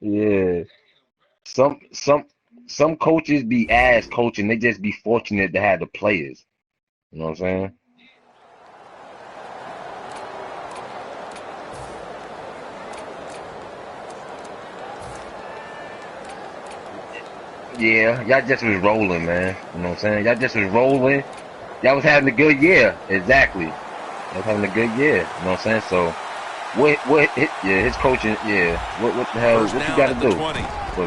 Yeah. Some some some coaches be ass coaching. They just be fortunate to have the players. You know what I'm saying? Yeah, y'all just was rolling, man. You know what I'm saying? Y'all just was rolling. Y'all was having a good year. Exactly. Y'all was having a good year. You know what I'm saying? So yeah, his coaching, yeah. What the hell, First what you down gotta at the do? 20. So,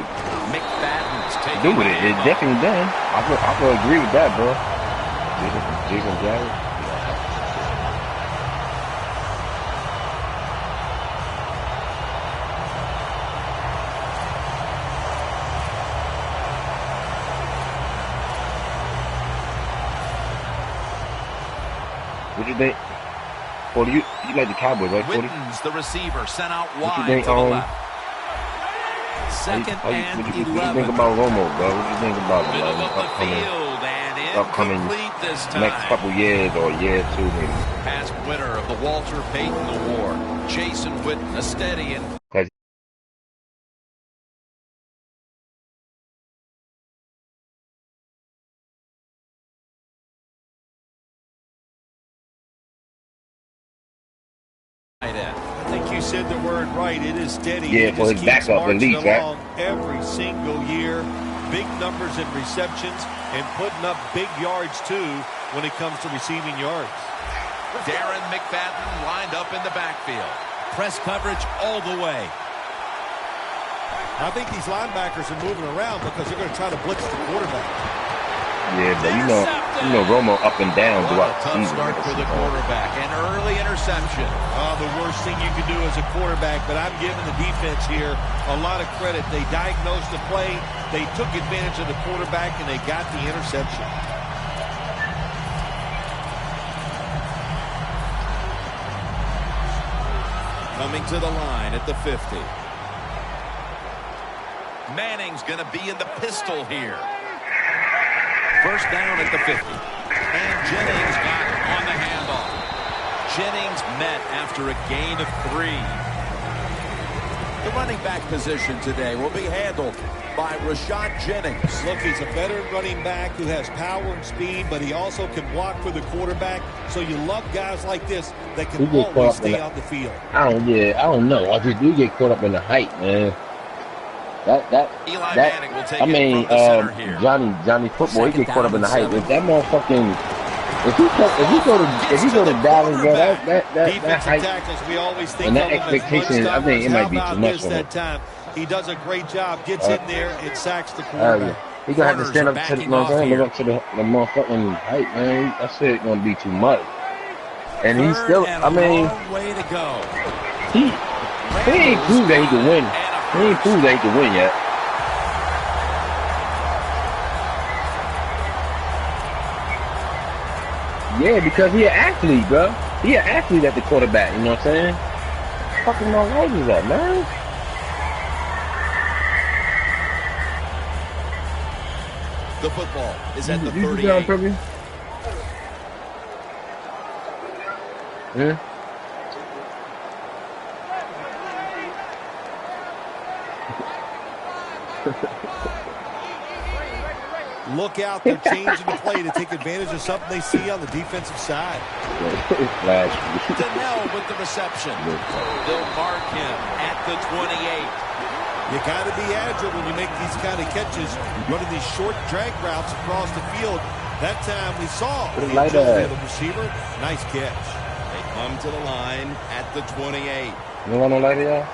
McFadden's do taking with the it. It's handoff. definitely done. I could agree with that, bro. Jason Garrett. What you think? 40, you like the Cowboys, right? 40? Wittens, the receiver, sent out What you wide think, to the left. how Second you, and what you think 11. about Romo, bro? What you think about him, Middle like, of the field and upcoming incomplete this next time. couple years or year two maybe? Past winner of the Walter Payton Award, Jason Witten, a steady and 'Cause tight end. I think you said the word right. It is steady. yeah, He for just his keeps backup at marching least, right? along every single year. Big numbers in receptions and putting up big yards too when it comes to receiving yards. Darren McFadden lined up in the backfield. Press coverage all the way. I think these linebackers are moving around because they're going to try to blitz the quarterback. Yeah, but you know Romo up and down What throughout a the tough season. start for the quarterback. An early interception. The worst thing you can do as a quarterback, but I'm giving the defense here a lot of credit. They diagnosed the play, they took advantage of the quarterback, and they got the interception. Coming to the line at the 50. Manning's going to be in the pistol here. First down at the 50. And Jennings got it on the handoff. Jennings met after a gain of 3. The running back position today will be handled by Rashad Jennings. Look, he's a veteran running back who has power and speed, but he also can block for the quarterback. So you love guys like this that can always stay on the field. I don't know. I just do get caught up in the height, man. Eli Manning will take I mean, it from the center here. Johnny football, he get caught up in the height. If that motherfucking, if he go to Dallas, bro, that height tackles, we always think and that of him as expectation, I think it might be too much for him. that time. He does a great job, gets in there and sacks the quarterback. He gonna have to stand up to the, look up to the motherfucking height, man. That shit gonna be too much. And he's still, I mean, way to go. he ain't proved that he can win. He ain't proved that he can win yet. Yeah, because he an athlete, bro. He an athlete at the quarterback, you know what I'm saying? Fucking my life is that, man. The football is at the 38. Yeah. Look out, they're changing the play to take advantage of something they see on the defensive side. Donnell with the reception. They'll mark him at the 28. You got to be agile when you make these kind of catches, running these short drag routes across the field. That time we saw the receiver. Nice catch. They come to the line at the 28. You want no lighter, y'all?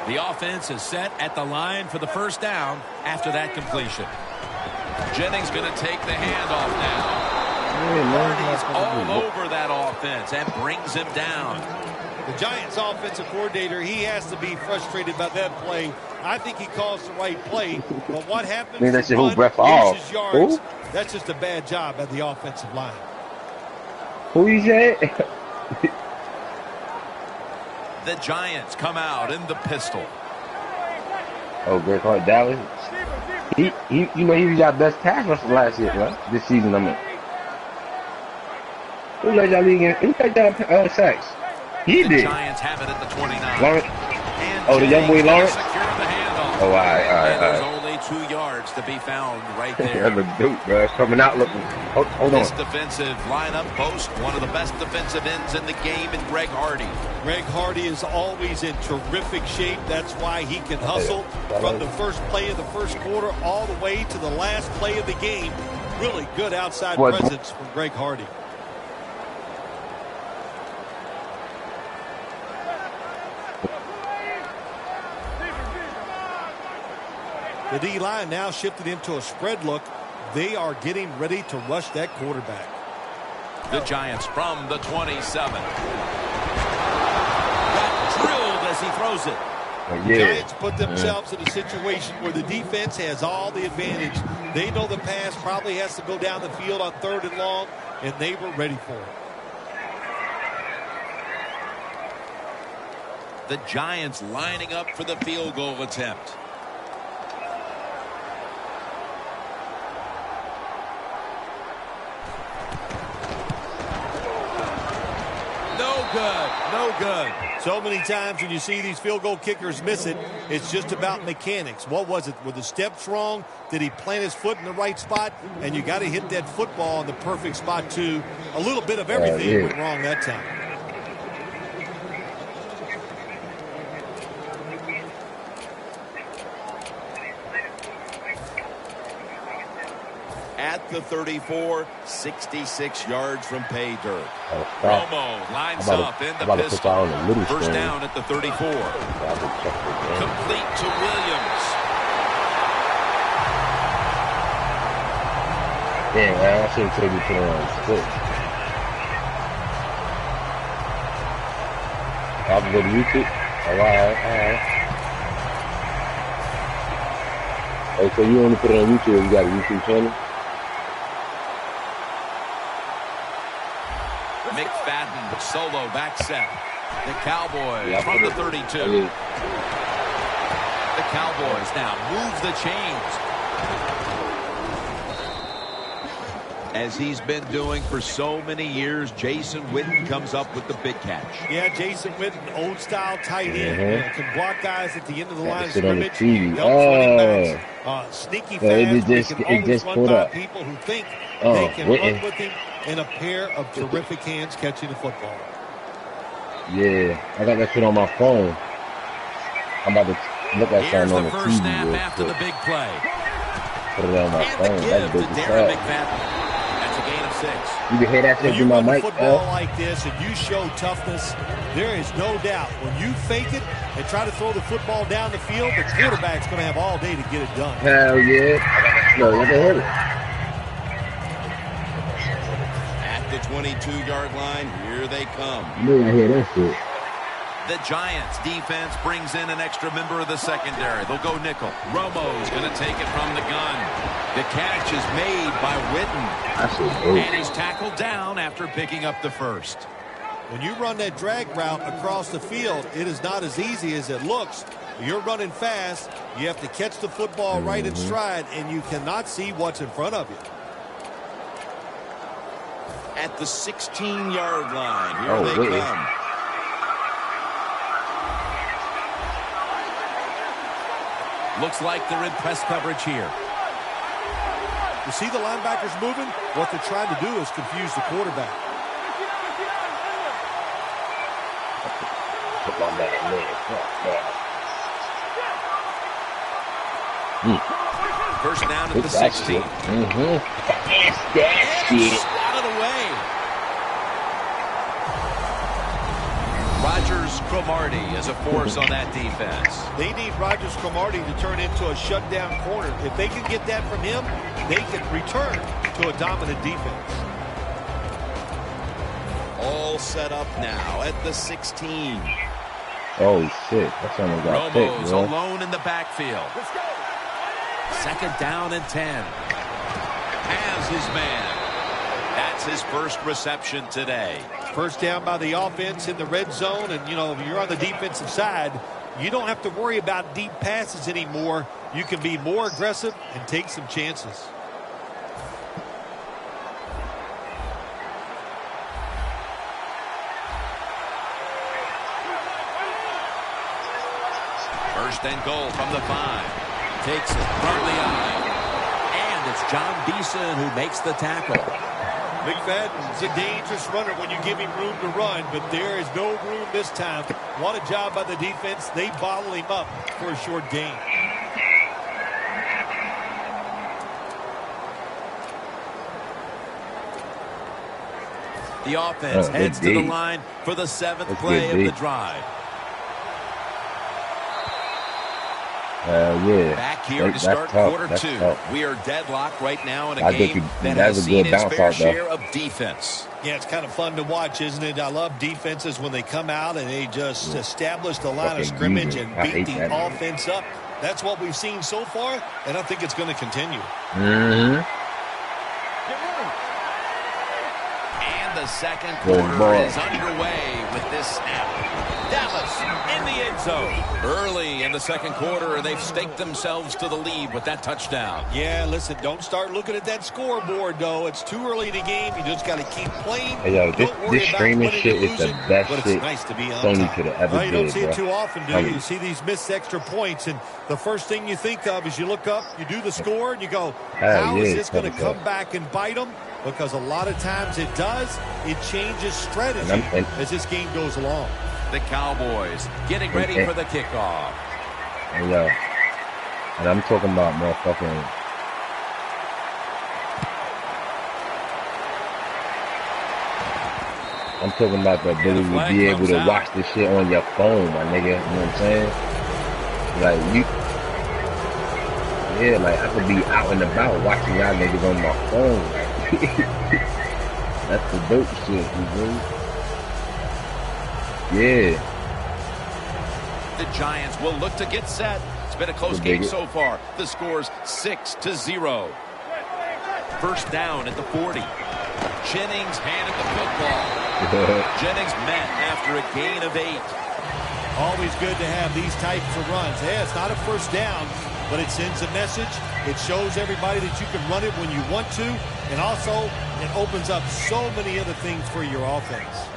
The offense is set at the line for the first down after that completion. Jennings going to take the handoff now. Hardy's all over that offense and brings him down. The Giants offensive coordinator, he has to be frustrated by that play. I think he calls the right play, but what happens is yards. That's just a bad job at the offensive line. Who you say? The Giants come out in the pistol. Oh, great call, Dallas. He was our best pass rusher last year, right? This season, I mean. Who led y'all league in? Who led y'all sacks? He the did. Giants have it at the 29. The young boy Lawrence. Secure the handoff. Oh, all right. There's only 2 yards to be found right there. That look dope, bro. It's coming out looking. Hold on. This defensive lineup boasts one of the best defensive ends in the game in Greg Hardy. Greg Hardy is always in terrific shape. That's why he can hustle from the first play of the first quarter all the way to the last play of the game. Really good outside presence from Greg Hardy. The D-line now shifted into a spread look. They are getting ready to rush that quarterback. The Giants from the 27. Got drilled as he throws it. The Giants put themselves in a situation where the defense has all the advantage. They know the pass probably has to go down the field on 3rd and long, and they were ready for it. The Giants lining up for the field goal attempt. No good. So many times when you see these field goal kickers miss it, it's just about mechanics. What was it? Were the steps wrong? Did he plant his foot in the right spot? And you got to hit that football in the perfect spot too. A little bit of everything went wrong that time. At the 34, 66 yards from pay dirt. Romo lines up in the pistol. First down at the 34. Complete to Williams. Yeah, man, I should have told you to put it on split. I can go to YouTube. All right. Hey, so you only put it on YouTube if you got a YouTube channel? McFadden, solo back set. The Cowboys from the 32. The Cowboys now move the chains. As he's been doing for so many years, Jason Witten comes up with the big catch. Yeah, Jason Witten, old style tight end. Can block guys at the end of the line of scrimmage. Sneaky fast. He can always run by people who think they can run with him. And a pair of terrific hands catching the football. Yeah, I got that shit on my phone. I'm about to look at something on the TV. Here's the first snap after the big play. Put it on my phone. That's big as hell. That's a gain of 6. You can hear that shit through my mic. Football like this, and you show toughness. There is no doubt when you fake it and try to throw the football down the field, the quarterback's going to have all day to get it done. Hell yeah! No, you can hit it. The 22-yard line, here they come. I hear that shit. The Giants defense brings in an extra member of the secondary. They'll go nickel. Romo's going to take it from the gun. The catch is made by Witten. And he's tackled down after picking up the first. When you run that drag route across the field, it is not as easy as it looks. You're running fast. You have to catch the football right in stride, and you cannot see what's in front of you. At the 16-yard line. Here they come. Looks like they're in press coverage here. You see the linebackers moving? What they're trying to do is confuse the quarterback. First down at the 16. That's it. Swatted away. Rogers Cromartie is a force on that defense. They need Rogers Cromartie to turn into a shutdown corner. If they can get that from him, they can return to a dominant defense. All set up now at the 16. Oh shit, that's almost got picked, Romo's alone in the backfield. Let's go. Second down and 10. Has his man. That's his first reception today. First down by the offense in the red zone, and you know, if you're on the defensive side, you don't have to worry about deep passes anymore. You can be more aggressive and take some chances. First and goal from the 5. Takes it from the eye. And it's John Beeson who makes the tackle. McFadden's a dangerous runner when you give him room to run, but there is no room this time. What a job by the defense. They bottle him up for a short gain. The offense heads to the line for the 7th play of the drive. Yeah. Back here to start quarter 2. We are deadlocked right now in a game that has has seen its fair share of defense. Yeah, it's kind of fun to watch, isn't it? I love defenses when they come out and they just establish the line of scrimmage and beat the offense up. That's what we've seen so far, and I think it's going to continue. And the second quarter is underway with this snap. Dallas in the end zone. Early in the second quarter, and they've staked themselves to the lead with that touchdown. Yeah, listen, don't start looking at that scoreboard, though. It's too early in the game. You just got to keep playing. Hey, yo, this streaming shit is the best shit nice to be on Sony could have ever did. You don't see it too often, do you? You see these missed extra points, and the first thing you think of is you look up, you do the score, and you go, how is this going to come back and bite them? Because a lot of times it does. It changes strategy as this game goes along. The Cowboys getting ready for the kickoff. And yo, and I'm talking about motherfucking. I'm talking about the ability to be able to watch this shit on your phone, my nigga. You know what I'm saying? Like you, yeah, like I could be out and about watching y'all niggas on my phone. That's the dope shit, you know? Yeah. The Giants will look to get set. It's been a close game so far. The score's 6-0. First down at the 40. Jennings handed the football. Jennings met after a gain of 8. Always good to have these types of runs. Yeah, it's not a first down, but it sends a message. It shows everybody that you can run it when you want to, and also it opens up so many other things for your offense.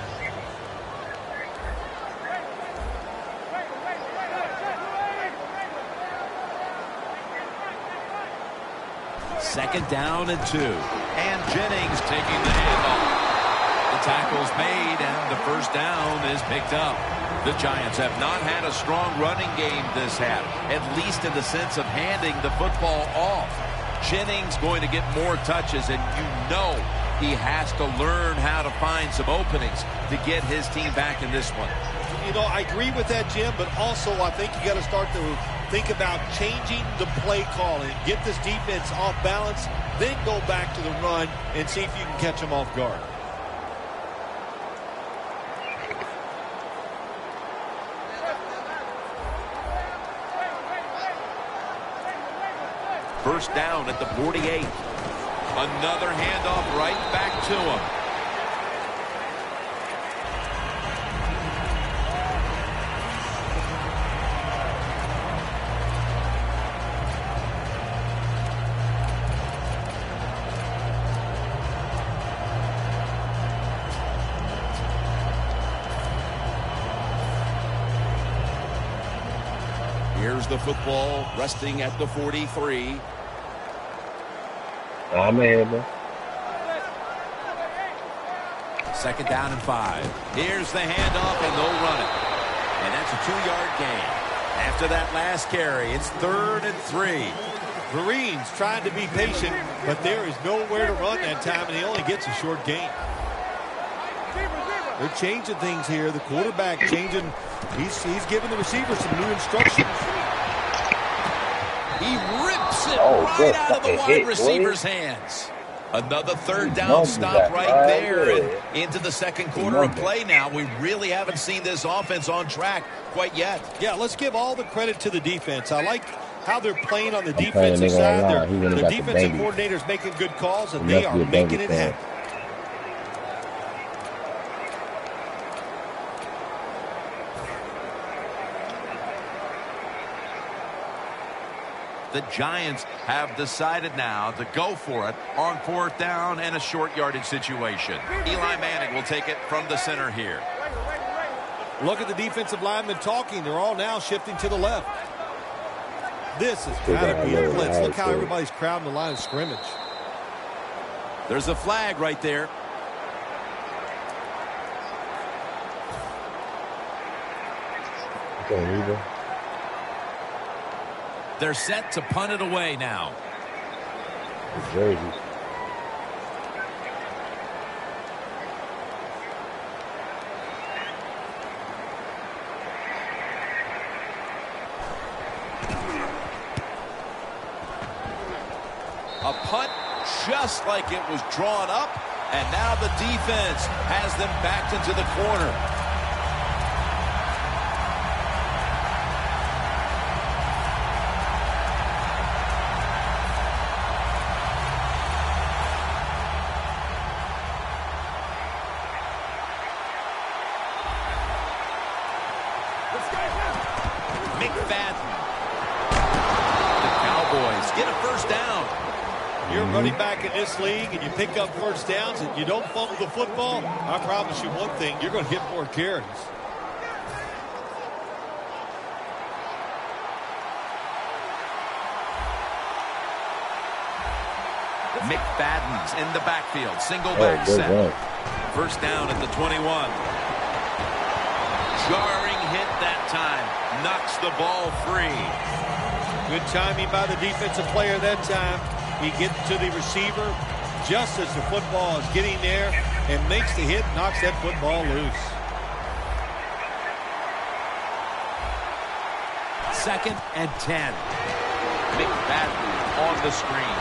Second down and 2. And Jennings taking the handoff. The tackle's made, and the first down is picked up. The Giants have not had a strong running game this half, at least in the sense of handing the football off. Jennings going to get more touches, and you know he has to learn how to find some openings to get his team back in this one. You know, I agree with that, Jim, but also I think you got to start to think about changing the play calling. Get this defense off balance, then go back to the run and see if you can catch them off guard. First down at the 48. Another handoff right back to him. Here's the football resting at the 43. I'm able. Second down and 5. Here's the handoff, and they'll run it. And that's a 2-yard gain. After that last carry, it's 3rd and 3. Marines trying to be patient, but there is nowhere to run that time, and he only gets a short gain. They're changing things here. The quarterback changing. He's giving the receiver some new instructions. He rips it right out of the wide receiver's hands. Another 3rd down stop right there, and into the second quarter of play now. We really haven't seen this offense on track quite yet. Yeah, let's give all the credit to the defense. I like how they're playing on the defensive side. The defensive coordinator's making good calls, and they are making it happen. The Giants have decided now to go for it on 4th down and a short yardage situation. Eli Manning will take it from the center here. Look at the defensive linemen talking. They're all now shifting to the left. This has got to be a blitz. Look how everybody's crowding the line of scrimmage. There's a flag right there. They're set to punt it away now. Jersey. A punt just like it was drawn up, and now the defense has them backed into the corner. McFadden. The Cowboys get a first down. You're running back in this league and you pick up first downs and you don't fumble the football, I promise you one thing, you're going to get more carries. McFadden's in the backfield. Single back set. First down at the 21. Jarring hit that time. Knocks the ball free. Good timing by the defensive player that time. He gets to the receiver just as the football is getting there and makes the hit, knocks that football loose. Second and 10. McFadden on the screen.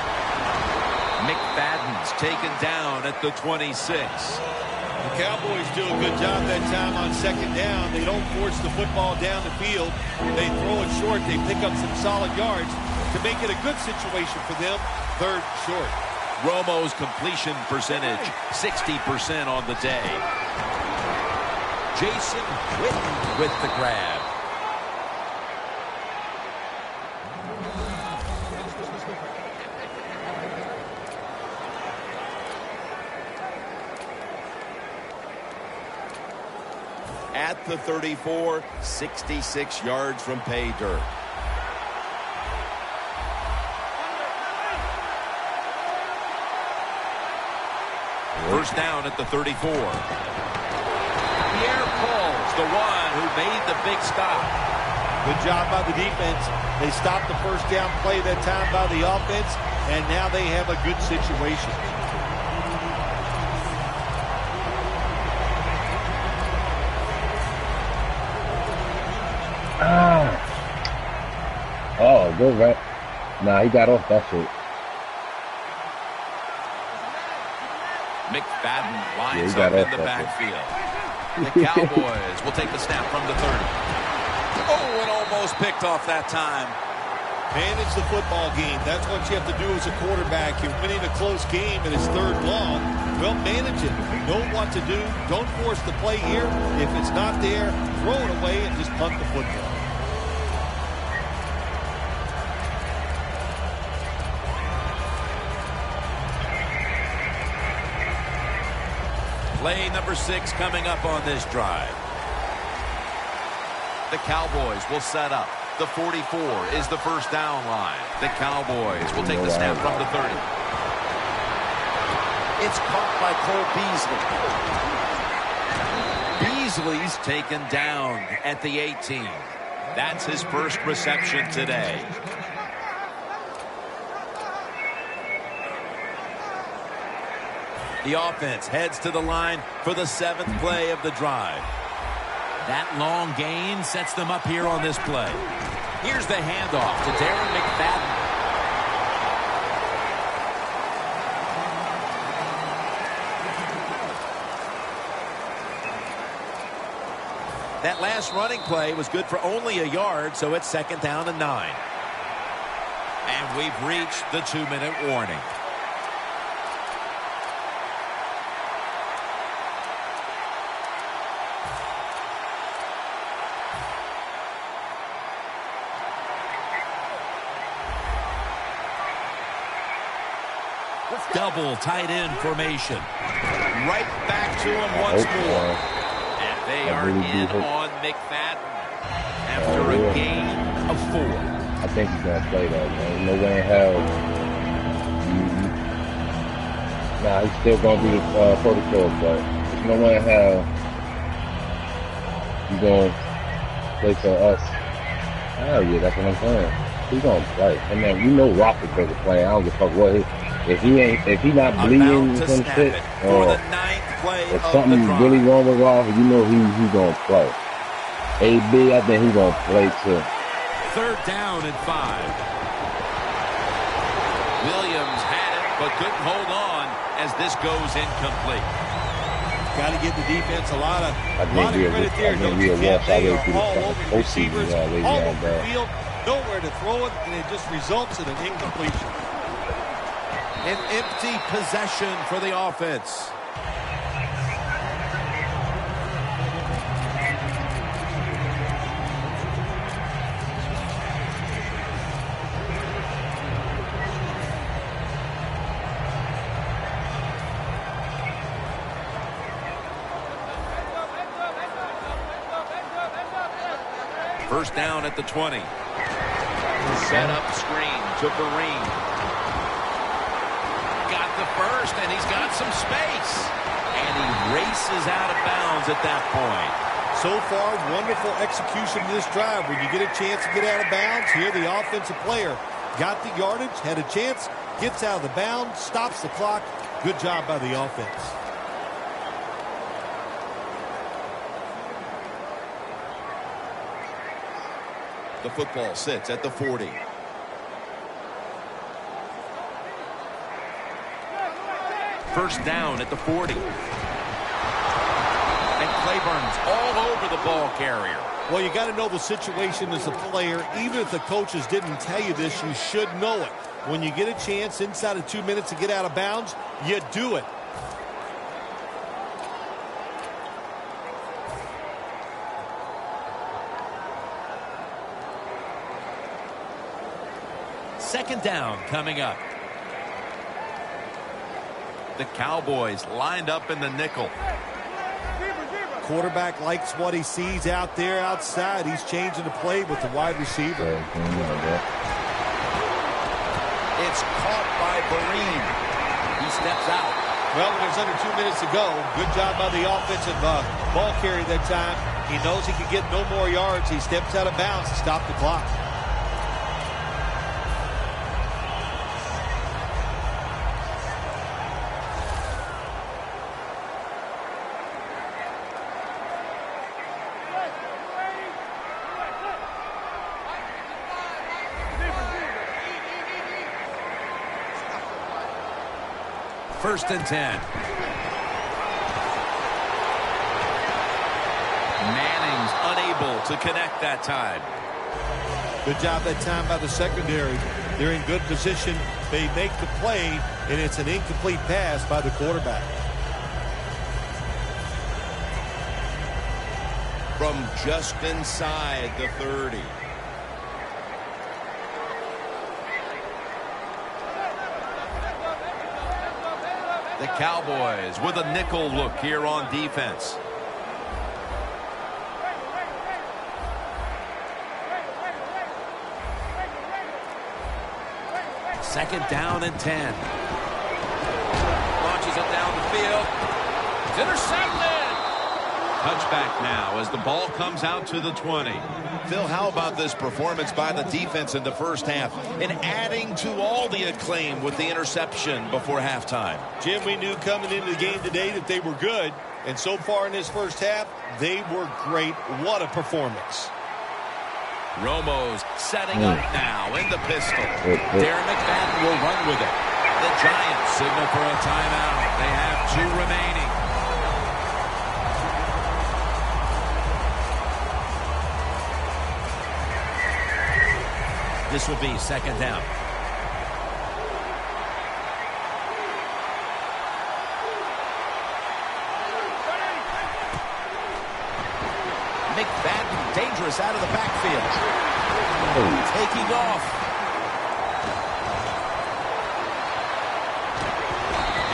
McFadden's taken down at the 26. The Cowboys do a good job that time on second down. They don't force the football down the field. They throw it short. They pick up some solid yards to make it a good situation for them. Third short. Romo's completion percentage, 60% on the day. Jason Witten with the grab. At the 34, 66 yards from pay dirt. First down at the 34. Pierre Paul's the one who made the big stop. Good job by the defense. They stopped the first down play that time by the offense, and now they have a good situation. Oh, good right. Nah, he got off that shit. McFadden lines up in the backfield. The Cowboys will take the snap from the 30. Oh, and almost picked off that time. Manage the football game. That's what you have to do as a quarterback. You're winning a close game and it's third long. Well, manage it. Know what to do. Don't force the play here. If it's not there, throw it away and just punt the football. Play number 6 coming up on this drive. The Cowboys will set up. The 44 is the first down line. The Cowboys will take the snap from the 30. It's caught by Cole Beasley. Beasley's taken down at the 18. That's his first reception today. The offense heads to the line for the 7th play of the drive. That long gain sets them up here on this play. Here's the handoff to Darren McFadden. That last running play was good for only a yard, so it's 2nd down and 9. And we've reached the 2-minute warning. Double tight end formation. Right back to him once more. And they are in on McFadden after a gain of 4. I think he's gonna play though, man. There's no way in hell. Nah, he's still gonna do the protocol, but there's no way in hell he's gonna play for us. Hell yeah, that's what I'm saying. He's gonna play. And man, you know Roethlisberger playing. I don't give a fuck what if he not bleeding some shit or if something really wrong with Roth, you know he's gonna play. AB, I think he's gonna play too. 3rd down and 5. Williams had it, but couldn't hold on as this goes incomplete. Got to give the defense a lot of credit there. Don't you? They are all over the receivers, all over the field, nowhere to throw it, and it just results in an incompletion. An empty possession for the offense. First down at the 20. Set up screen to Vereen. Got the first, and he's got some space. And he races out of bounds at that point. So far, wonderful execution of this drive. When you get a chance to get out of bounds, here the offensive player got the yardage, had a chance, gets out of the bounds, stops the clock. Good job by the offense. The football sits at the 40. First down at the 40. And Clayborn's all over the ball carrier. Well, you got to know the situation as a player. Even if the coaches didn't tell you this, you should know it. When you get a chance inside of 2 minutes to get out of bounds, you do it. Second down coming up. The Cowboys lined up in the nickel. Quarterback likes what he sees out there outside. He's changing the play with the wide receiver. It's caught by Vereen. He steps out. Well, when there's under 2 minutes to go, good job by the offensive ball carrier that time. He knows he can get no more yards. He steps out of bounds to stop the clock. First and 10. Manning's unable to connect that time. Good job that time by the secondary. They're in good position. They make the play, and it's an incomplete pass by the quarterback. From just inside the 30. The Cowboys with a nickel look here on defense. Second down and 10. Launches it down the field. It's intercepted. Touchback now as the ball comes out to the 20. Phil, how about this performance by the defense in the first half and adding to all the acclaim with the interception before halftime? Jim, we knew coming into the game today that they were good, and so far in this first half, they were great. What a performance. Romo's setting up now in the pistol. Darren McFadden will run with it. The Giants signal for a timeout. They have 2 remaining. This will be second down. McFadden dangerous out of the backfield. Taking off.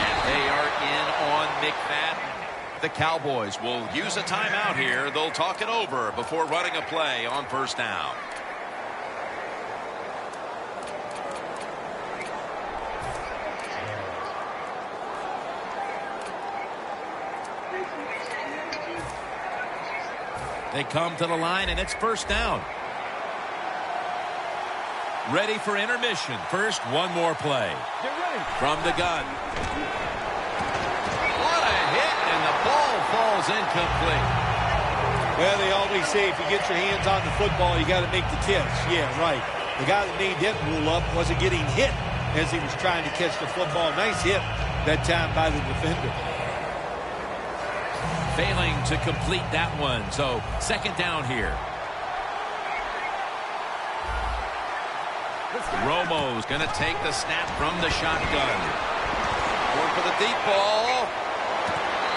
And they are in on McFadden. The Cowboys will use a timeout here. They'll talk it over before running a play on first down. They come to the line, and it's first down. Ready for intermission. First, one more play. From the gun. What a hit, and the ball falls incomplete. Well, they always say if you get your hands on the football, you got to make the catch. Yeah, right. The guy that made that rule up wasn't getting hit as he was trying to catch the football. Nice hit that time by the defender. Failing to complete that one, so second down here. Romo's going to take the snap from the shotgun. Going for the deep ball.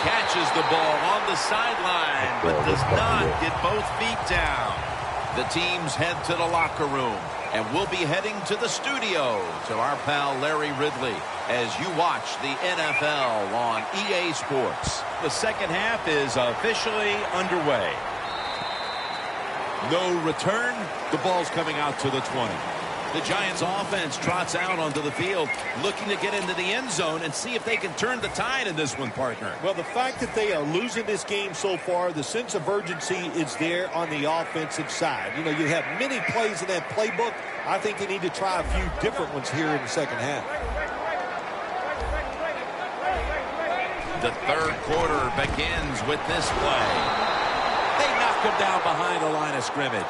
Catches the ball on the sideline, but does not get both feet down. The teams head to the locker room, and we'll be heading to the studio to our pal Larry Ridley as you watch the NFL on EA Sports. The second half is officially underway. No return. The ball's coming out to the 20. The Giants offense trots out onto the field, looking to get into the end zone and see if they can turn the tide in this one, partner. Well, the fact that they are losing this game so far, the sense of urgency is there on the offensive side. You know, you have many plays in that playbook. I think they need to try a few different ones here in the second half. The third quarter begins with this play. They knock him down behind the line of scrimmage.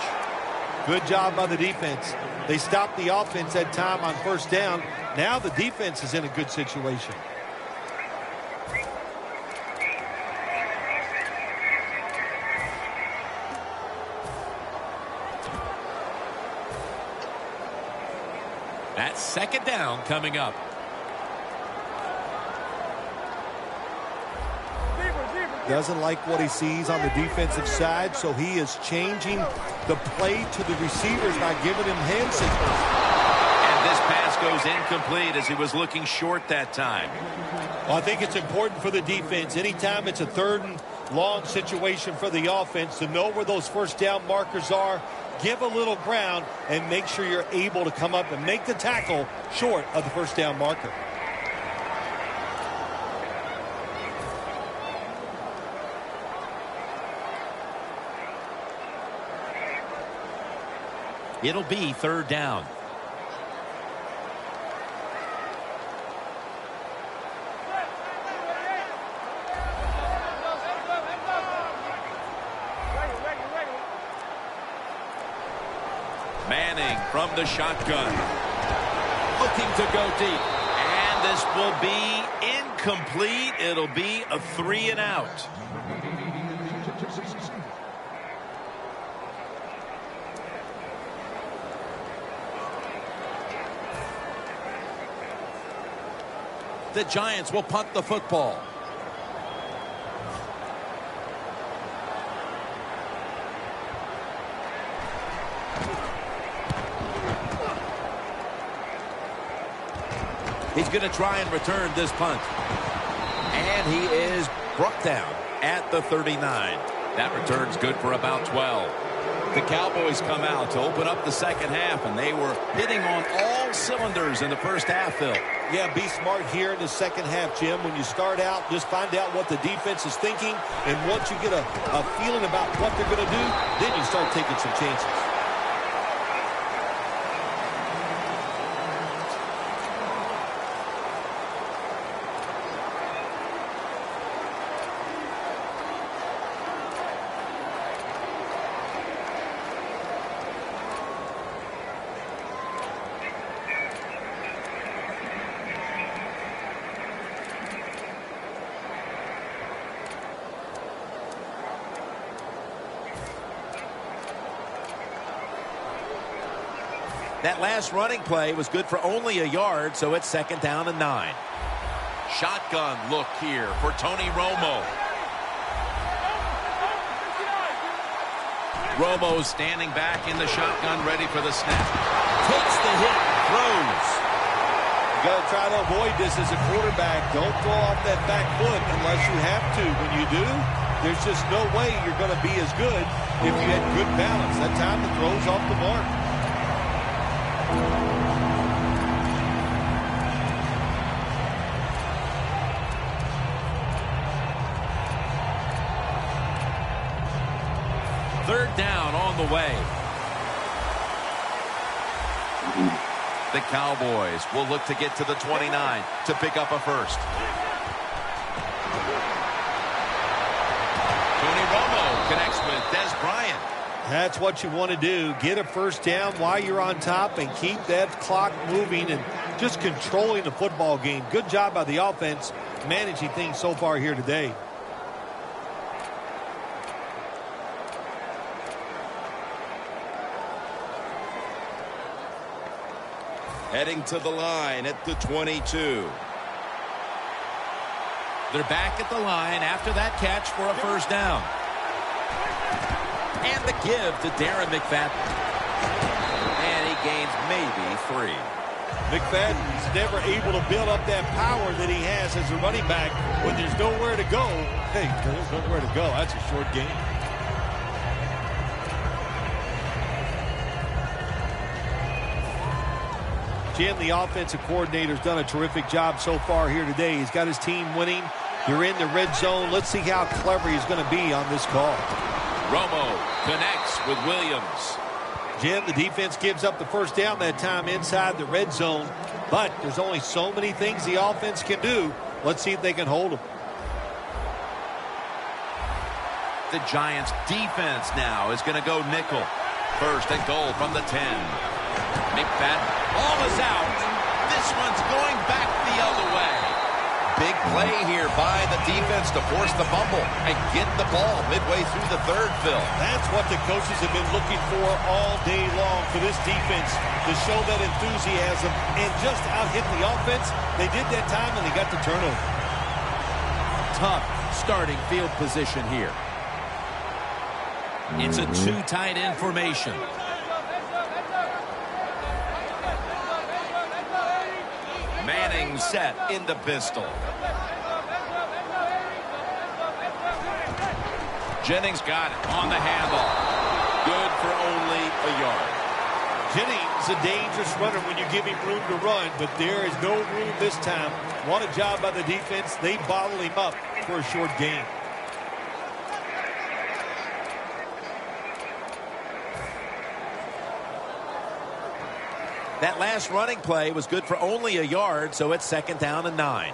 Good job by the defense. They stopped the offense that time on first down. Now the defense is in a good situation. That's second down coming up. Doesn't like what he sees on the defensive side, so he is changing the play to the receivers by giving him hand signals. And this pass goes incomplete as he was looking short that time. Well, I think it's important for the defense. Anytime it's a third and long situation for the offense to know where those first down markers are, give a little ground, and make sure you're able to come up and make the tackle short of the first down marker. It'll be third down. Manning from the shotgun. Looking to go deep. And this will be incomplete. It'll be a 3 and out. The Giants will punt the football. He's going to try and return this punt. And he is brought down at the 39. That return's good for about 12. The Cowboys come out to open up the second half, and they were hitting on all cylinders in the first half, Phil. Yeah, be smart here in the second half, Jim. When you start out, just find out what the defense is thinking, and once you get a feeling about what they're going to do, then you start taking some chances. That last running play was good for only a yard, so it's second down and 9. Shotgun look here for Tony Romo. Romo standing back in the shotgun, ready for the snap. Takes the hit, throws. You got to try to avoid this as a quarterback. Don't throw off that back foot unless you have to. When you do, there's just no way you're going to be as good if you had good balance. That time the throw's off the mark. the way. The Cowboys will look to get to the 29 to pick up a first. Tony Romo connects with Des Bryant. That's what you want to do. Get a first down while you're on top and keep that clock moving and just controlling the football game. Good job by the offense managing things so far here today. Heading to the line at the 22. They're back at the line after that catch for a first down. And the give to Darren McFadden. And he gains maybe 3. McFadden's never able to build up that power that he has as a running back when there's nowhere to go. Hey, there's nowhere to go. That's a short game. Jim, the offensive coordinator's done a terrific job so far here today. He's got his team winning. You're in the red zone. Let's see how clever he's going to be on this call. Romo connects with Williams. Jim, the defense gives up the first down that time inside the red zone. But there's only so many things the offense can do. Let's see if they can hold them. The Giants defense now is going to go nickel. First and goal from the 10. McFadden, ball is out. This one's going back the other way. Big play here by the defense to force the fumble and get the ball midway through the third, Phil. That's what the coaches have been looking for all day long for this defense, to show that enthusiasm and just out-hit the offense. They did that time and they got the turnover. Tough starting field position here. It's a 2 tight end formation. Manning set in the pistol. Jennings got it on the handoff. Good for only a yard. Jennings a dangerous runner when you give him room to run, but there is no room this time. What a job by the defense. They bottled him up for a short gain. That last running play was good for only a yard, so it's 2nd down and 9.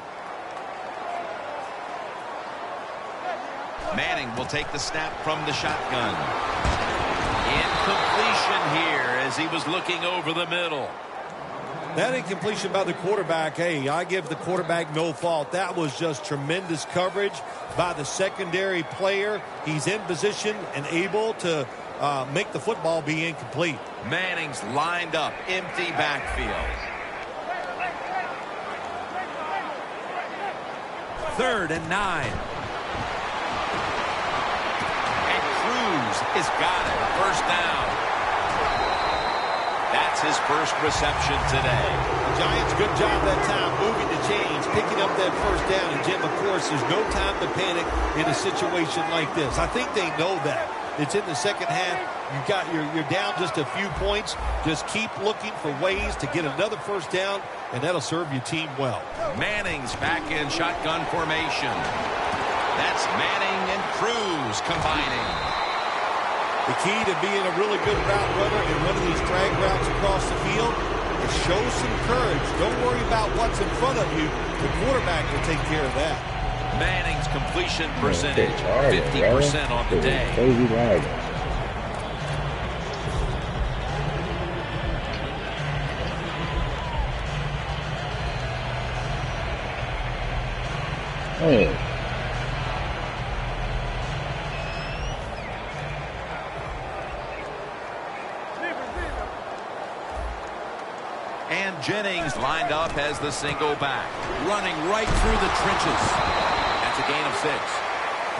Manning will take the snap from the shotgun. Incompletion here as he was looking over the middle. That incompletion by the quarterback, hey, I give the quarterback no fault. That was just tremendous coverage by the secondary player. He's in position and able to make the football be incomplete. Manning's lined up, empty backfield. 3rd and 9. And Cruz has got it. First down. That's his first reception today. The Giants, good job that time moving the chains, picking up that first down. And Jim, of course, there's no time to panic in a situation like this. I think they know that. It's in the second half. You're down just a few points. Just keep looking for ways to get another first down, and that'll serve your team well. Manning's back in shotgun formation. That's Manning and Cruz combining. The key to being a really good route runner in one of these drag routes across the field is show some courage. Don't worry about what's in front of you. The quarterback will take care of that. Manning's completion percentage, 50% on the day. Crazy lag. And Jennings lined up as the single back, running right through the trenches. That's a gain of 6.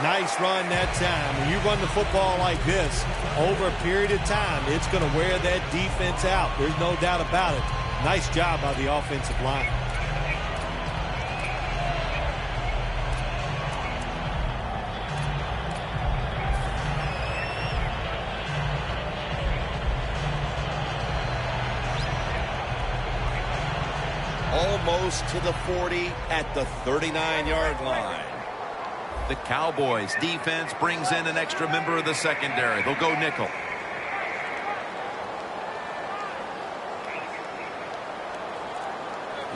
Nice run that time. When you run the football like this, over a period of time, it's going to wear that defense out. There's no doubt about it. Nice job by the offensive line. Almost to the 40 at the 39-yard line. The Cowboys defense brings in an extra member of the secondary. They'll go nickel.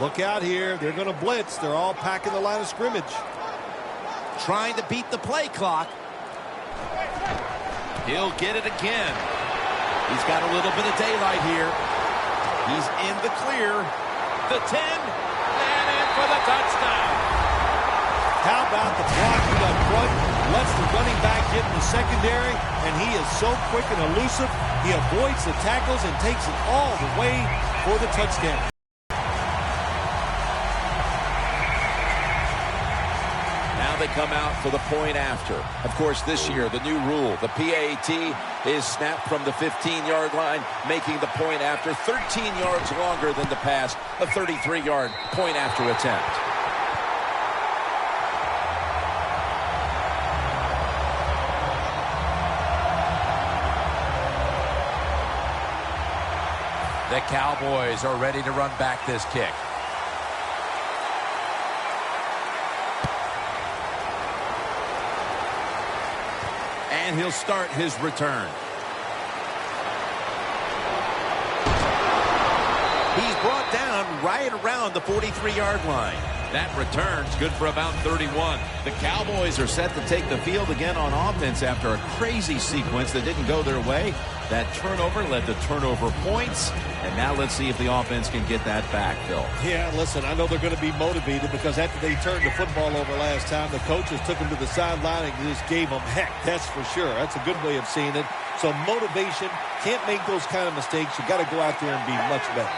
Look out here. They're going to blitz. They're all packing the line of scrimmage. Trying to beat the play clock. He'll get it again. He's got a little bit of daylight here. He's in the clear. The 10. And in for the touchdown. How about the blocking up front? Lets the running back get in the secondary, and he is so quick and elusive. He avoids the tackles and takes it all the way for the touchdown. Now they come out for the point after. Of course, this year, the new rule, the PAT, is snapped from the 15-yard line, making the point after 13 yards longer than the pass, a 33-yard point after attempt. The Cowboys are ready to run back this kick. And he'll start his return. He's brought down right around the 43-yard line. That return's good for about 31. The Cowboys are set to take the field again on offense after a crazy sequence that didn't go their way. That turnover led to turnover points. And now let's see if the offense can get that back, Phil. Yeah, listen, I know they're going to be motivated because after they turned the football over last time, the coaches took them to the sideline and just gave them heck. That's for sure. That's a good way of seeing it. So motivation, can't make those kind of mistakes. You got to go out there and be much better.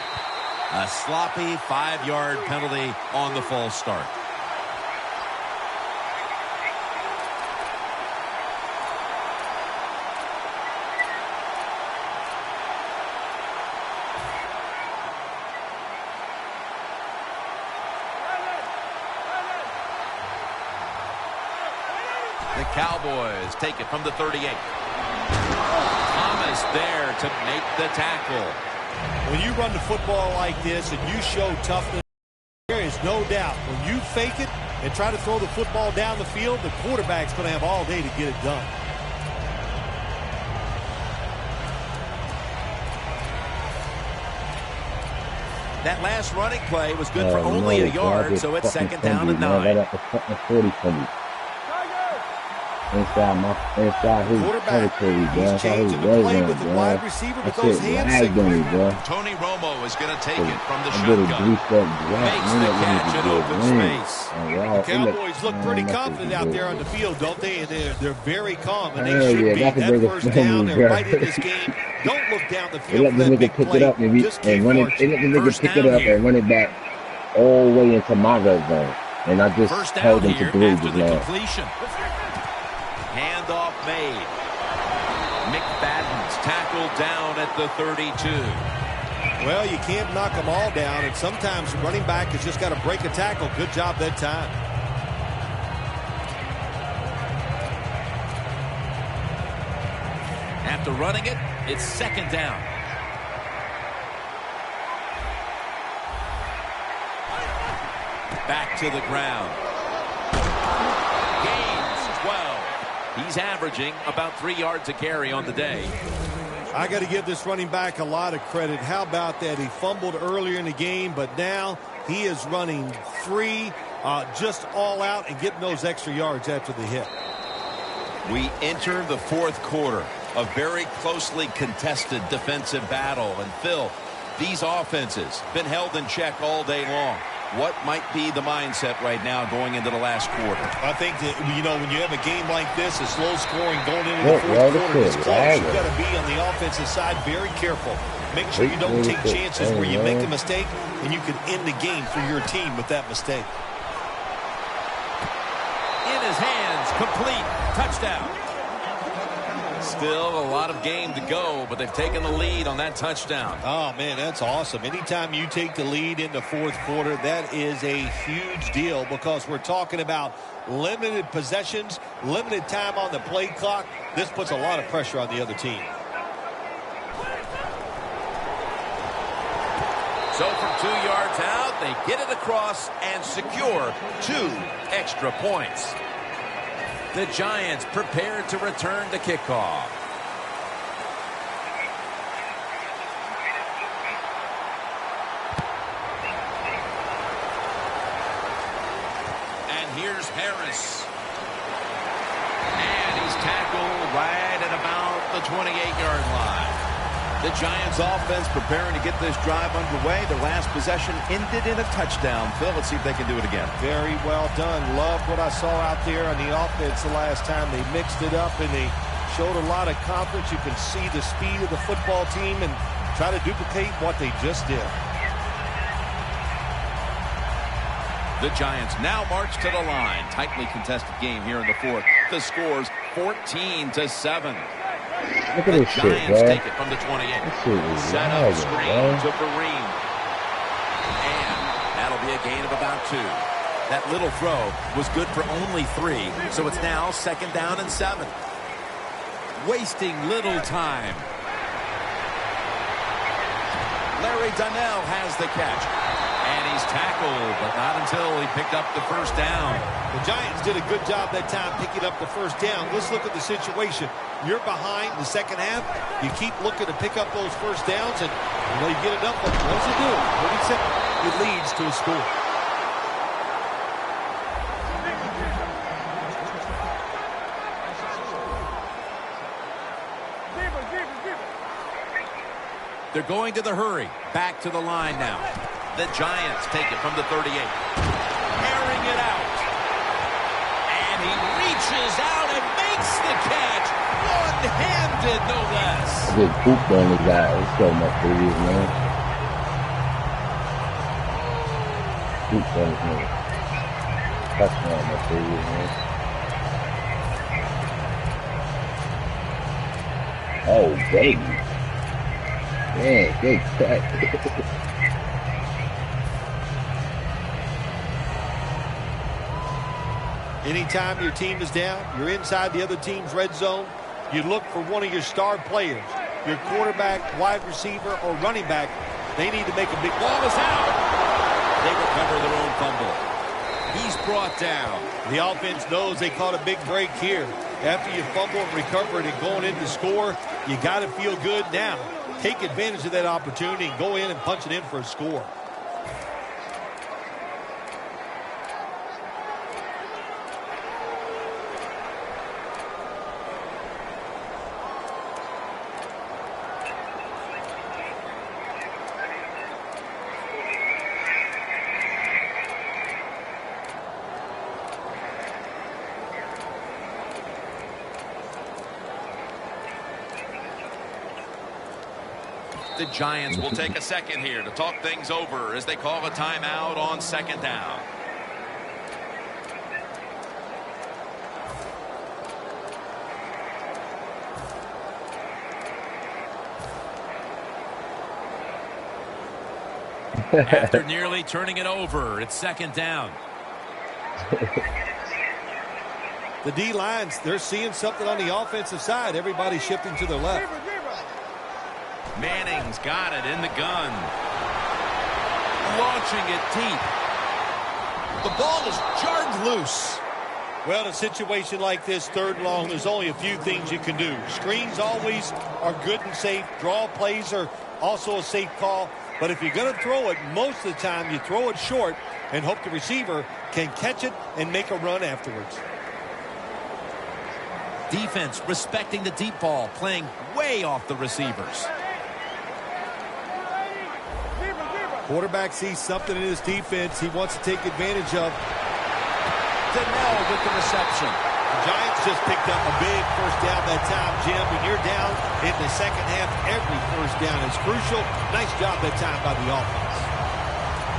A sloppy 5-yard penalty on the false start. The Cowboys take it from the 38. Thomas there to make the tackle. When you run the football like this and you show toughness, there is no doubt when you fake it and try to throw the football down the field, the quarterback's going to have all day to get it done. That last running play was good for only a yard, so it's second down and 9. Right at the 40 for me. Inside his territory, bro. He's changing the play with the wide receiver with those hand signals. Tony Romo is going to take it from the shotgun. Makes the catch in open space. The Cowboys look pretty confident out there on the field, don't they? And they're very calm, and they should be. That first down, they're right in this game. Don't look down the field for that big play. Just keep marching. They let the nigga pick it up and run it back all the way into my red zone. And I just held him to 3 just now. Handoff made. McFadden's tackled down at the 32. Well, you can't knock them all down, and sometimes the running back has just got to break a tackle. Good job that time. After running it, it's second down. Back to the ground. Gains 12. He's averaging about 3 yards a carry on the day. I got to give this running back a lot of credit. How about that? He fumbled earlier in the game, but now he is running free, just all out and getting those extra yards after the hit. We enter the fourth quarter, a very closely contested defensive battle. And Phil, these offenses been held in check all day long. What might be the mindset right now going into the last quarter? I think that, you know, when you have a game like this, it's low scoring going into the fourth quarter, it's close. You've got to be on the offensive side very careful. Make sure you don't take chances where you make a mistake and you can end the game for your team with that mistake. In his hands, complete, touchdown. Still a lot of game to go, but they've taken the lead on that touchdown. Oh, man, that's awesome. Anytime you take the lead in the fourth quarter, that is a huge deal because we're talking about limited possessions, limited time on the play clock. This puts a lot of pressure on the other team. So from 2 yards out, they get it across and secure 2 extra points. The Giants prepared to return the kickoff. Here's Harris. And he's tackled right at about the 28-yard line. The Giants offense preparing to get this drive underway. Their last possession ended in a touchdown. Phil, let's see if they can do it again. Very well done. Love what I saw out there on the offense the last time. They mixed it up and they showed a lot of confidence. You can see the speed of the football team and try to duplicate what they just did. The Giants now march to the line. Tightly contested game here in the fourth. The score's 14-7. Look at this shit, Giants bro. take it from the 28. Set up screen to Kareem. And that'll be a gain of about 2. That little throw was good for only 3, so it's now 2nd down and 7. Wasting little time. Larry Donnell has the catch. And he's tackled, but not until he picked up the first down. The Giants did a good job that time picking up the first down. Let's look at the situation. You're behind the second half. You keep looking to pick up those first downs, and you get enough of them. What does it do? It leads to a score. They're going to the hurry. Back to the line now. The Giants take it from the 38. Carrying it out. And he reaches out and makes the catch. One-handed, no less. Just pooped on the guy. It's so much serious, man. Pooped on his man. Touchdown, my serious, man. Oh, baby. Man, big cut. Anytime your team is down, you're inside the other team's red zone, you look for one of your star players, your quarterback, wide receiver, or running back. They need to make a big ball is out. They recover their own fumble. He's brought down. The offense knows they caught a big break here. After you fumble and recover it and going in to score, you got to feel good now. Take advantage of that opportunity and go in and punch it in for a score. The Giants will take a second here to talk things over as they call a timeout on 2nd down. After nearly turning it over, it's 2nd down. The D-lines, they're seeing something on the offensive side. Everybody's shifting to their left. Manning's got it in the gun. Launching it deep. The ball is jarred loose. Well, in a situation like this, 3rd long, there's only a few things you can do. Screens always are good and safe. Draw plays are also a safe call. But if you're going to throw it, most of the time you throw it short and hope the receiver can catch it and make a run afterwards. Defense respecting the deep ball, playing way off the receivers. Quarterback sees something in his defense he wants to take advantage of. Donnell with the reception. The Giants just picked up a big first down that time, Jim. When you're down in the second half, every first down is crucial. Nice job that time by the offense.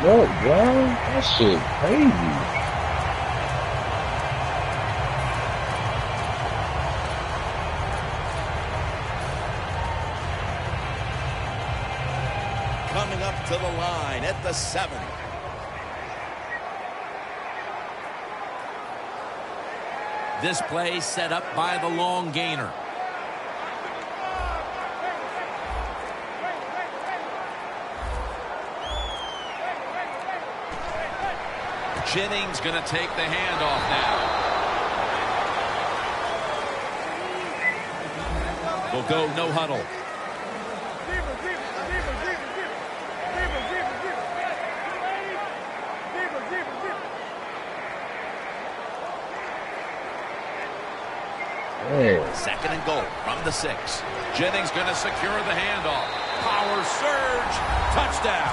Look, bro, that shit crazy. Coming up to the line at the 7. This play set up by the long gainer. Jennings going to take the handoff now. We'll go no huddle. Yeah. Second and goal from the 6. Jennings going to secure the handoff. Power surge. Touchdown.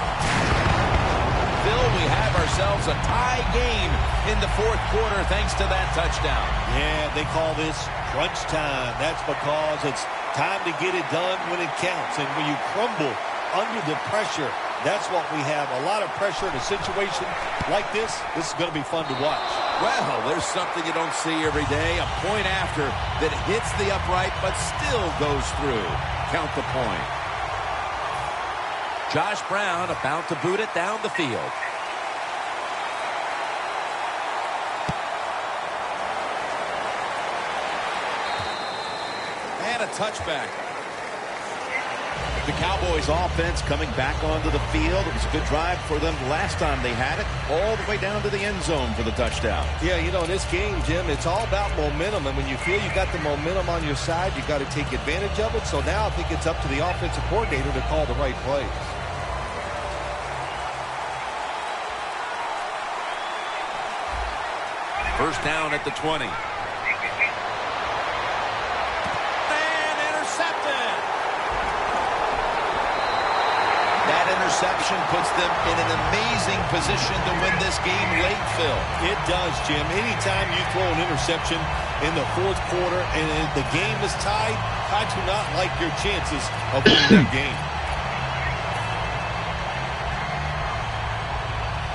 Phil, we have ourselves a tie game in the 4th quarter thanks to that touchdown. Yeah, they call this crunch time. That's because it's time to get it done when it counts. And when you crumble under the pressure, that's what we have. A lot of pressure in a situation like this. This is going to be fun to watch. Well, there's something you don't see every day. A point after that hits the upright but still goes through. Count the point. Josh Brown about to boot it down the field. And a touchback. The Cowboys offense coming back onto the field. It was a good drive for them last time they had it, all the way down to the end zone for the touchdown. Yeah, you know, in this game, Jim, it's all about momentum. And when you feel you got the momentum on your side, you got to take advantage of it. So now I think it's up to the offensive coordinator to call the right plays. First down at the 20. And intercepted. That interception puts them in an amazing position to win this game late, Phil. It does, Jim. Anytime you throw an interception in the 4th quarter and the game is tied, I do not like your chances of winning that game.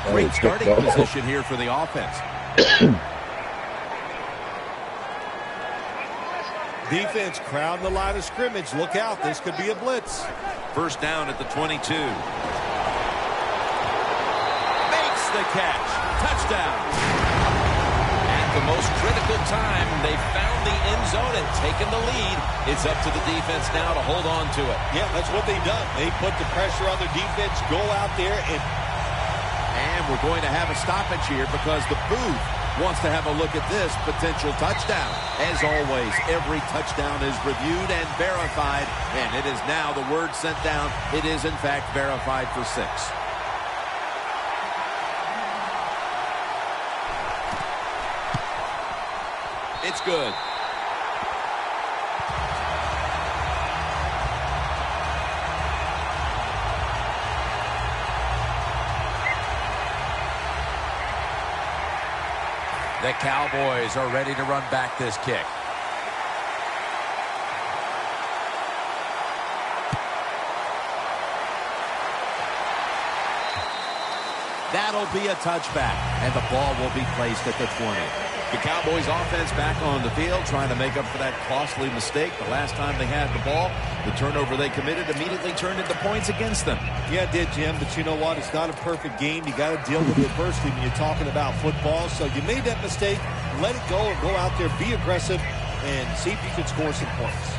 Great starting position here for the offense. Defense crowding the line of scrimmage. Look out. This could be a blitz. First down at the 22. Makes the catch. Touchdown. At the most critical time, they found the end zone and taken the lead. It's up to the defense now to hold on to it. Yeah, that's what they've done. They put the pressure on their defense, go out there and we're going to have a stoppage here because the booth wants to have a look at this potential touchdown. As always, every touchdown is reviewed and verified, and it is now the word sent down. It is, in fact, verified for 6. It's good. The Cowboys are ready to run back this kick. That'll be a touchback, and the ball will be placed at the 20. The Cowboys offense back on the field trying to make up for that costly mistake. The last time they had the ball, the turnover they committed immediately turned into points against them. Yeah, it did, Jim, but you know what? It's not a perfect game. You got to deal with adversity when you're talking about football. So you made that mistake, let it go, and go out there, be aggressive, and see if you can score some points.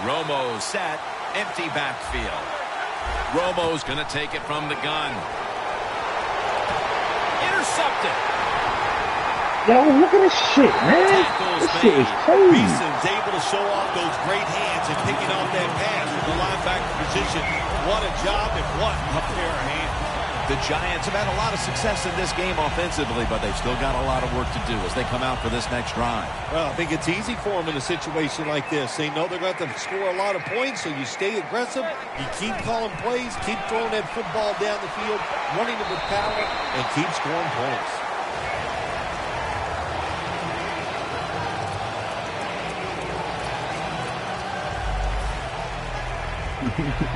Romo set, empty backfield. Romo's going to take it from the gun. Intercepted. Yo, look at this shit, man. This shit is crazy. Beason's able to show off those great hands and picking off that pass from the linebacker position. What a job and what a pair of hands. The Giants have had a lot of success in this game offensively, but they've still got a lot of work to do as they come out for this next drive. Well, I think it's easy for them in a situation like this. They know they're going to have to score a lot of points, so you stay aggressive, you keep calling plays, keep throwing that football down the field, running it with power, and keep scoring points.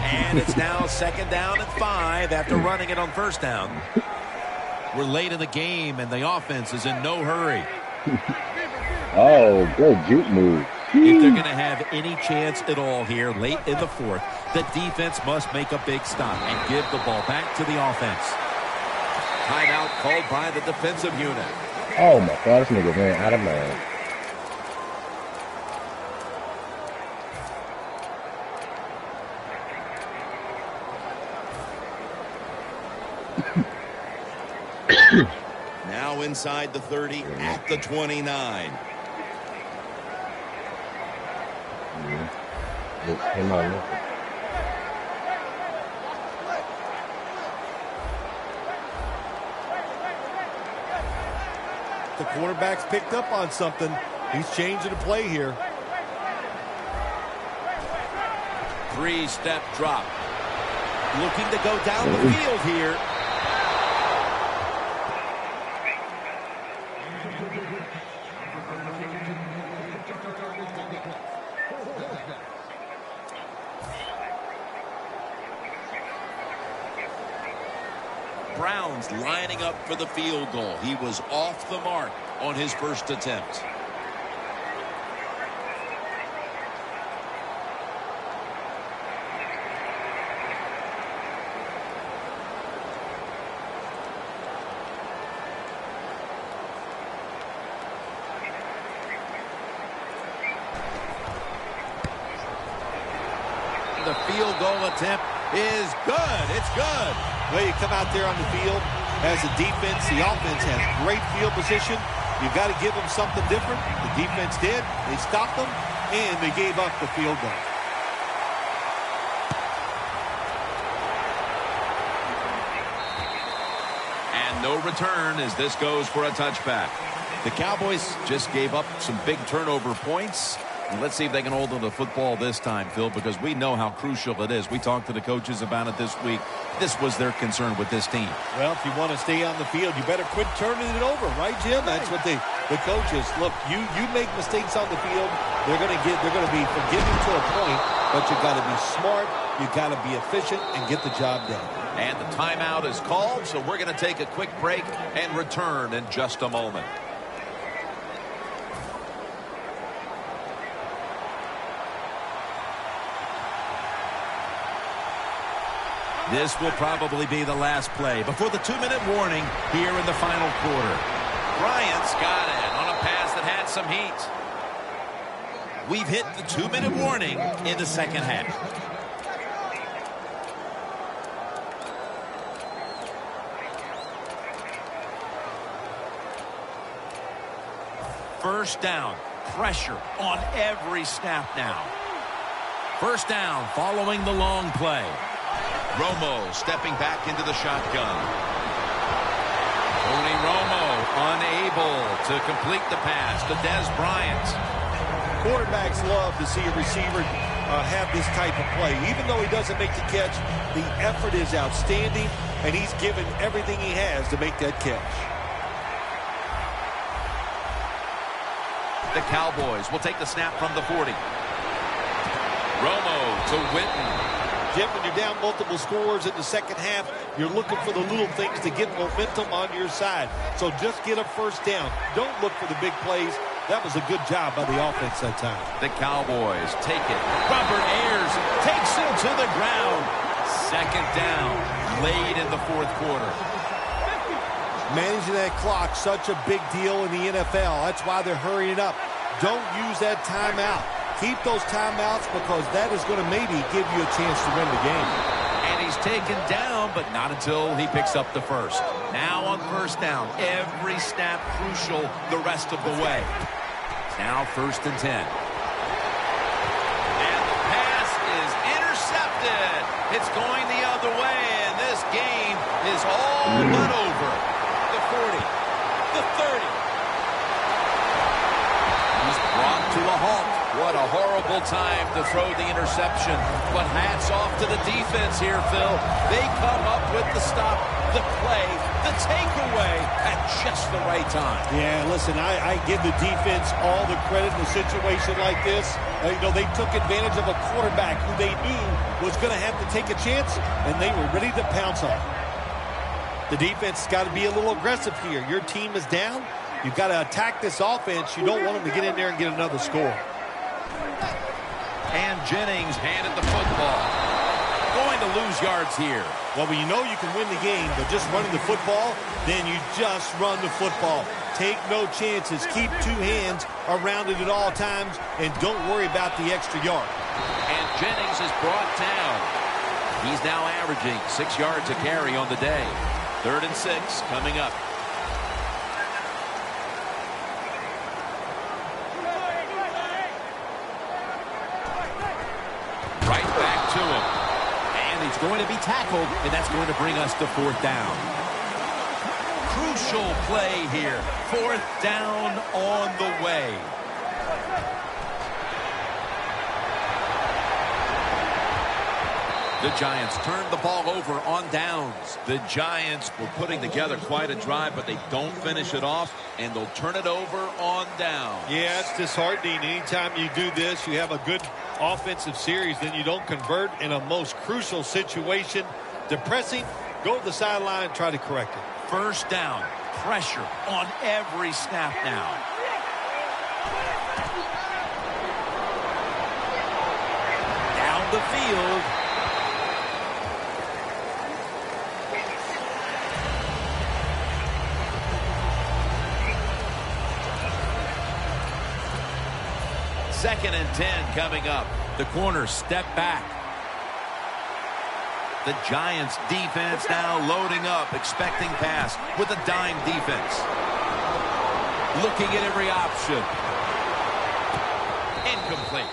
And it's now second down and 5 after running it on first down. We're late in the game, and the offense is in no hurry. Oh, good juke move. If they're going to have any chance at all here late in the 4th, the defense must make a big stop and give the ball back to the offense. Timeout called by the defensive unit. Oh, my God, this nigga ran out of line. Now inside the 30 at the 29. Just came out looking. The quarterback's picked up on something. He's changing the play here. 3-step drop. Looking to go down the field here. Browns lining up for the field goal. He was off the mark on his first attempt. The field goal attempt is good. It's good. Well, you come out there on the field as a defense. The offense has great field position. You've got to give them something different. The defense did. They stopped them, and they gave up the field goal. And no return as this goes for a touchback. The Cowboys just gave up some big turnover points. Let's see if they can hold on to the football this time, Phil, because we know how crucial it is. We talked to the coaches about it this week. This was their concern with this team. Well, if you want to stay on the field, you better quit turning it over, right, Jim? That's what the coaches look. You make mistakes on the field, they're going to be forgiving to a point, but you got to be smart, you got to be efficient, and get the job done. And the timeout is called, so we're going to take a quick break and return in just a moment. This will probably be the last play before the 2-minute warning here in the final quarter. Bryant's got it on a pass that had some heat. We've hit the 2-minute warning in the second half. First down. Pressure on every snap now. First down following the long play. Romo stepping back into the shotgun. Tony Romo unable to complete the pass to Dez Bryant. Quarterbacks love to see a receiver have this type of play. Even though he doesn't make the catch, the effort is outstanding, and he's given everything he has to make that catch. The Cowboys will take the snap from the 40. Romo to Witten. Jim, when you're down multiple scores in the second half, you're looking for the little things to get momentum on your side. So just get a first down. Don't look for the big plays. That was a good job by the offense that time. The Cowboys take it. Robert Ayers takes him to the ground. Second down, late in the fourth quarter. Managing that clock, such a big deal in the NFL. That's why they're hurrying up. Don't use that timeout. Keep those timeouts because that is going to maybe give you a chance to win the game. And he's taken down, but not until he picks up the first. Now on first down, every snap crucial the rest of the way. Now 1st and 10. And the pass is intercepted. It's going the other way, and this game is all but over. The 40, the 30. He's brought to a halt. What a horrible time to throw the interception. But hats off to the defense here, Phil. They come up with the stop, the play, the takeaway at just the right time. Yeah, listen, I give the defense all the credit in a situation like this. They took advantage of a quarterback who they knew was going to have to take a chance, and they were ready to pounce on. The defense has got to be a little aggressive here. Your team is down. You've got to attack this offense. You don't want them to get in there and get another score. And Jennings handed the football. Going to lose yards here. Well, when you know you can win the game, but just running the football, then you just run the football. Take no chances. Keep two hands around it at all times, and don't worry about the extra yard. And Jennings is brought down. He's now averaging 6 yards a carry on the day. 3rd and 6 coming up. Right back to him. And he's going to be tackled, and that's going to bring us to 4th down. Crucial play here. 4th down on the way. The Giants turned the ball over on downs. The Giants were putting together quite a drive, but they don't finish it off, and they'll turn it over on down. Yeah, it's disheartening. Anytime you do this, you have a good offensive series, then you don't convert in a most crucial situation. Depressing. Go to the sideline, try to correct it. 1st down. Pressure on every snap now. Down the field. Second and 10 coming up. The corner step back. The Giants defense now loading up, expecting pass with a dime defense. Looking at every option. Incomplete.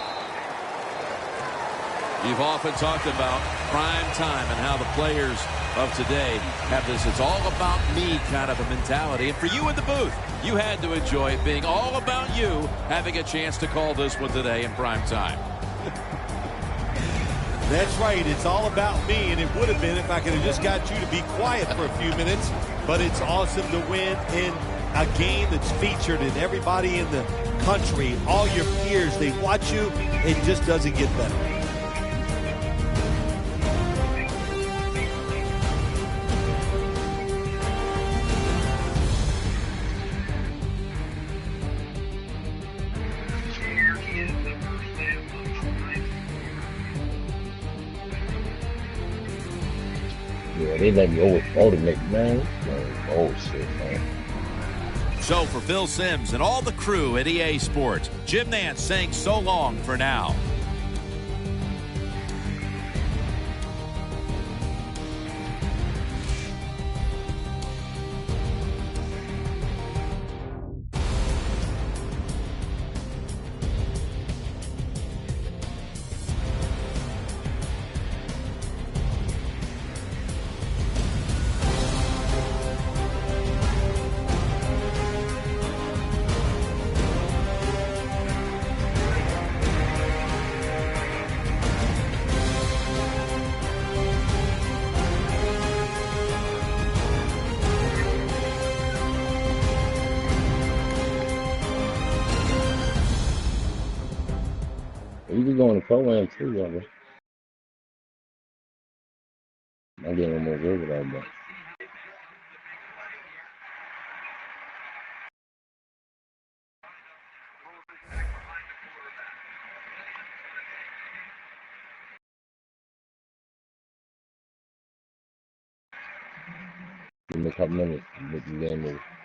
You've often talked about prime time and how the players of today have this "it's all about me" kind of a mentality. And for you in the booth, you had to enjoy it being all about you, having a chance to call this one today in prime time. That's right. It's all about me, and it would have been if I could have just got you to be quiet for a few minutes. But it's awesome to win in a game that's featured in everybody in the country. All your peers, they watch you. It just doesn't get better. Yeah, they let me automate, man. Oh, shit, man. So for Phil Simms and all the crew at EA Sports, Jim Nantz saying so long for now. You can go in the program too, brother. I'm getting a little more good with that, but. Give me a couple minutes. Get the game over.